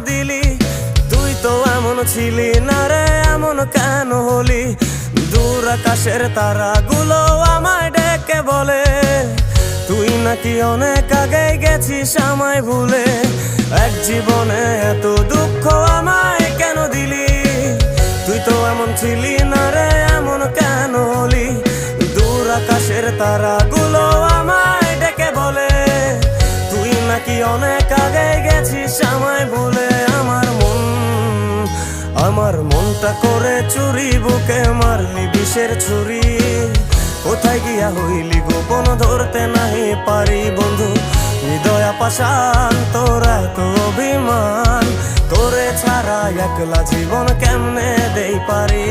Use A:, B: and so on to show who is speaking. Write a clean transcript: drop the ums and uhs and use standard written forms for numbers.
A: দিলি? তুই তো এমন ছিলি না রে, এমন কেন হলি? দূর আকাশের তারাগুলো আমায় ডেকে বলে তুই নাকি অনেক আগে গেছিস আমায় ভুলে। এক জীবনে এত দুঃখ আমায় কেন দিলি? তুই তো এমন ছিলি না রে, এমন কেন হলি? দূর আকাশের তারাগুলো আমায় ডেকে বলে তুই নাকি অনেক আগে গেছিস আমায় ভুলে। আমার মনটা করে চুরি, বুকে মারলি বিষের ছুরি। কোথায় গিয়া হইলি গোপন ধরতে নাহি পারি বন্ধু। হৃদয় পাষাণ তোর এত অভিমান, তোরে ছাড়া একলা জীবন কেমনে দেই পারি?